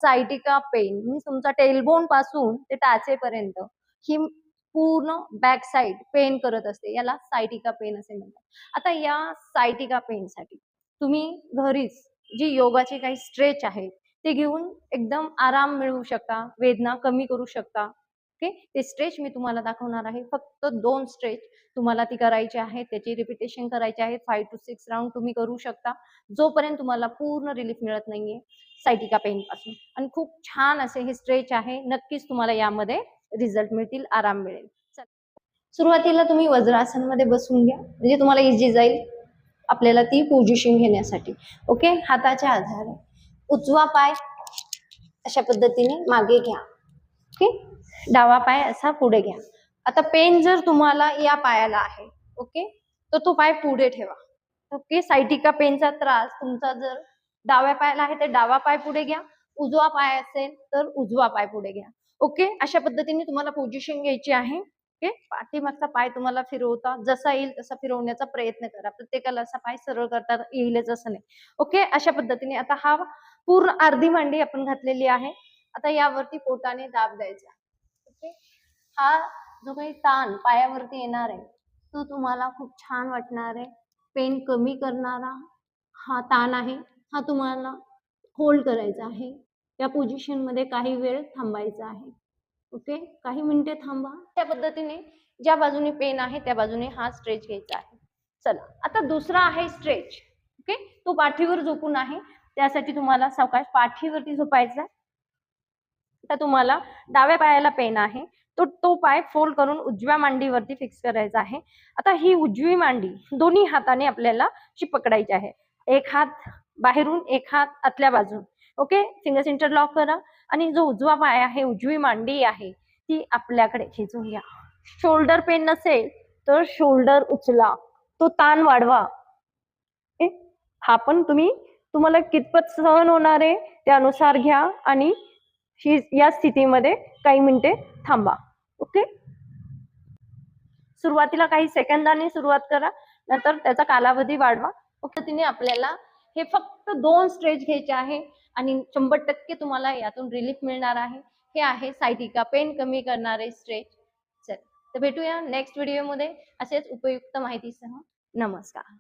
Sciatica pen means तुमचा tailbone पासून ते टाचेपर्यंत ही पूर्ण बॅक साइड पेन करत असते, याला सायटिका पेन असे म्हणतात। आता या सायटिका पेनसाठी तुम्ही घरीच जी योगाची काही स्ट्रेच आहे ते घेऊन एकदम आराम मिळवू शकता, वेदना कमी करू शकता। ओके, ते स्ट्रेच मी तुम्हाला दाखवणार आहे। फक्त 2 स्ट्रेच तुम्हाला ती करायची आहे, त्याची रिपिटेशन करायची आहे। 5 to 6 राउंड तुम्ही करू शकता जोपर्यंत तुम्हाला पूर्ण रिलीफ मिळत नाहीये सायटिका पेन पासून। आणि खूप छान असे हे स्ट्रेच आहे, नक्कीच तुम्हाला यामध्ये रिझल्ट मिळतील, आराम मिळेल। सुरुवातीला तुम्ही वज्रासन मध्ये बसून घ्या, म्हणजे तुम्हाला इझी जाईल आपल्याला ती पोझिशन घेण्यासाठी। ओके, हाताच्या आधारे उजवा पाय अशा पद्धतीने मागे घ्या। ओके, डावा पाय असा पुढे घ्या। आता पेन जर तुम्हाला या पायाला आहे, ओके, तर तो पाय पुढे ठेवा। ओके, सायटिका पेनचा त्रास तुमचा जर डाव्या पायाला आहे तर डावा पाय पुढे घ्या, उजवा पाय असेल तर उजवा पाय पुढे घ्या। ओके, अशा पद्धतीने तुम्हाला पोझिशन घ्यायची आहे। ओके, पाठीमागचा पाय तुम्हाला फिरवता जसा येईल तसा फिरवण्याचा प्रयत्न करा, प्रत्येकाला असा पाय सरळ करता येईलच असं नाही। ओके, अशा पद्धतीने आता हा पूर्ण अर्धी मांडी आपण घातलेली आहे। आता यावरती पोटाने दाब द्यायचा। ओके, हा जो काही ताण पायावरती येणार आहे तो तुम्हाला खूप छान वाटणार आहे, पेन कमी करणारा हा ताण आहे, हा तुम्हाला होल्ड करायचा आहे। त्या पोझिशन मध्ये काही वेळ थांबायचं आहे। ओके, काही मिनिटे थांबा। त्या पद्धतीने ज्या बाजूने पेन आहे त्या बाजूने हा स्ट्रेच घ्यायचा आहे। चला, आता दुसरा आहे स्ट्रेच। ओके, तो पाठीवर झोपून आहे, त्यासाठी तुम्हाला सावकाश पाठीवरती झोपायचं आहे। आता तुम्हाला डाव्या पायाला पेन आहे, तो पाय फोल्ड करून उजव्या मांडीवरती फिक्स करायचा आहे। आता ही उजवी मांडी दोन्ही हाताने आपल्याला अशी पकडायची आहे, एक हात बाहेरून एक हात आतल्या बाजून। ओके, फिंगर्स इंटरलॉक करा आणि जो उजवा पाय आहे, उजवी मांडी आहे ती आपल्याकडे खेचून घ्या। शोल्डर पेन नसेल तर शोल्डर उचला, तो ताण वाढवा। हा पण तुम्हाला कितपत सहन होणार आहे त्यानुसार घ्या आणि या स्थितीमध्ये काही मिनिटे थांबा। ओके, सुरुवातीला काही सेकंदांनी सुरुवात करा, नंतर त्याचा कालावधी वाढवा। ओके, तिने आपल्याला हे फक्त 2 स्ट्रेच घ्यायचे आहे आणि 100% तुम्हाला यातून रिलीफ मिळणार आहे। हे आहे सायटिका पेन कमी करणारे स्ट्रेच। चल, तर भेटूया नेक्स्ट व्हिडिओमध्ये असेच उपयुक्त माहितीसह। नमस्कार।